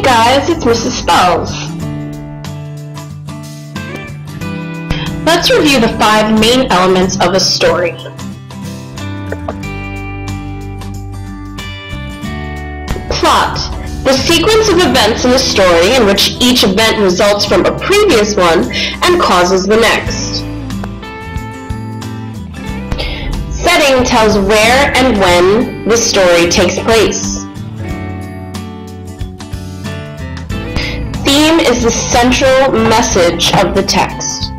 Hey guys, it's Mrs. Spells. Let's review the 5 main elements of a story. Plot: the sequence of events in a story in which each event results from a previous one and causes the next. Setting tells where and when the story takes place. Theme is the central message of the text.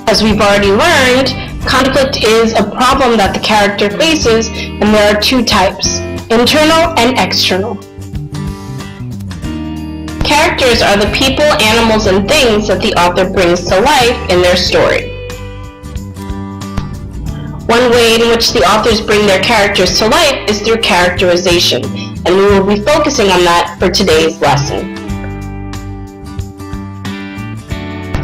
As we've already learned, conflict is a problem that the character faces, and there are 2 types: internal and external. Characters are the people, animals, and things that the author brings to life in their story. One way in which the authors bring their characters to life is through characterization, and we will be focusing on that for today's lesson.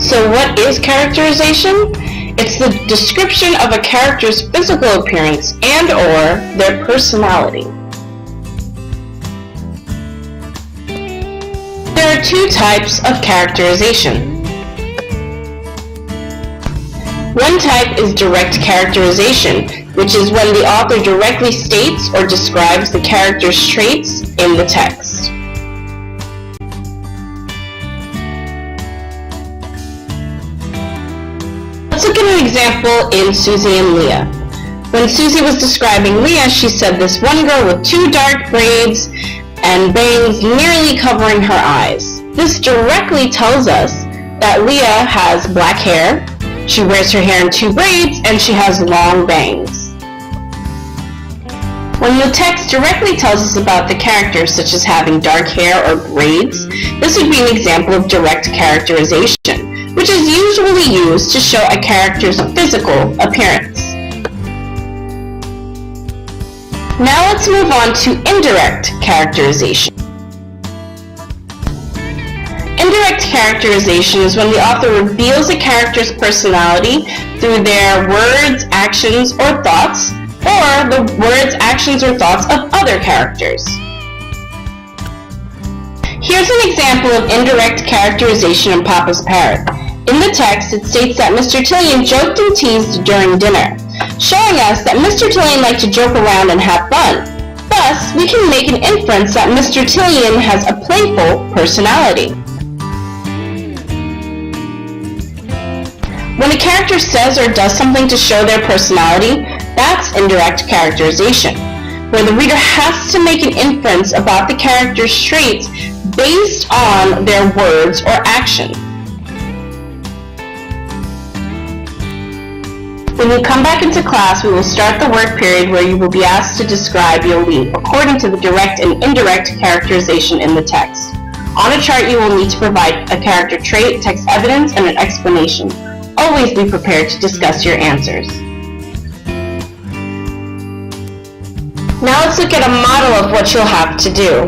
So what is characterization? It's the description of a character's physical appearance and/or their personality. There are 2 types of characterization. One type is direct characterization, which is when the author directly states or describes the character's traits in the text. Let's look at an example in Susie and Leah. When Susie was describing Leah, she said this one girl with 2 dark braids and bangs nearly covering her eyes. This directly tells us that Leah has black hair, she wears her hair in 2 braids, and she has long bangs. When the text directly tells us about the character, such as having dark hair or braids, this would be an example of direct characterization, which is usually used to show a character's physical appearance. Now let's move on to indirect characterization. Indirect characterization is when the author reveals a character's personality through their words, actions, or thoughts, or the words, actions, or thoughts of other characters. Here's an example of indirect characterization in Papa's Parrot. In the text, it states that Mr. Tillian joked and teased during dinner, showing us that Mr. Tillian liked to joke around and have fun. Thus, we can make an inference that Mr. Tillian has a playful personality. When a character says or does something to show their personality, that's indirect characterization, where the reader has to make an inference about the character's traits based on their words or action. When you come back into class, we will start the work period where you will be asked to describe your lead according to the direct and indirect characterization in the text. On a chart, you will need to provide a character trait, text evidence, and an explanation. Always be prepared to discuss your answers. Now let's look at a model of what you'll have to do.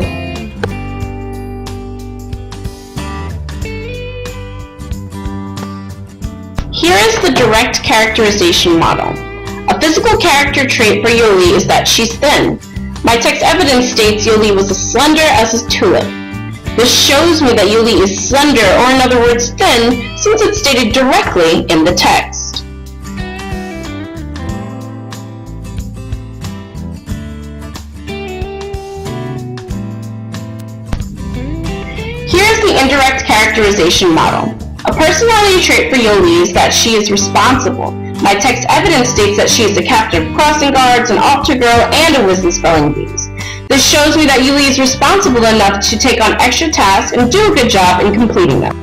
Here is the direct characterization model. A physical character trait for Yoli is that she's thin. My text evidence states Yoli was as slender as a tulip. This shows me that Yuli is slender, or in other words thin, since it's stated directly in the text. Here's the indirect characterization model. A personality trait for Yoli is that she is responsible. My text evidence states that she is a captain of crossing guards, an altar girl, and a whiz in spelling bees. This shows me that Yuli is responsible enough to take on extra tasks and do a good job in completing them.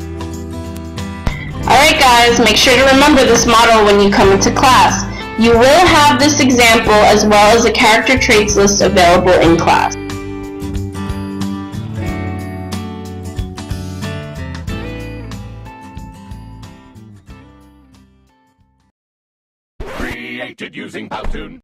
Alright guys, make sure to remember this model when you come into class. You will have this example as well as a character traits list available in class. Created using Powtoon.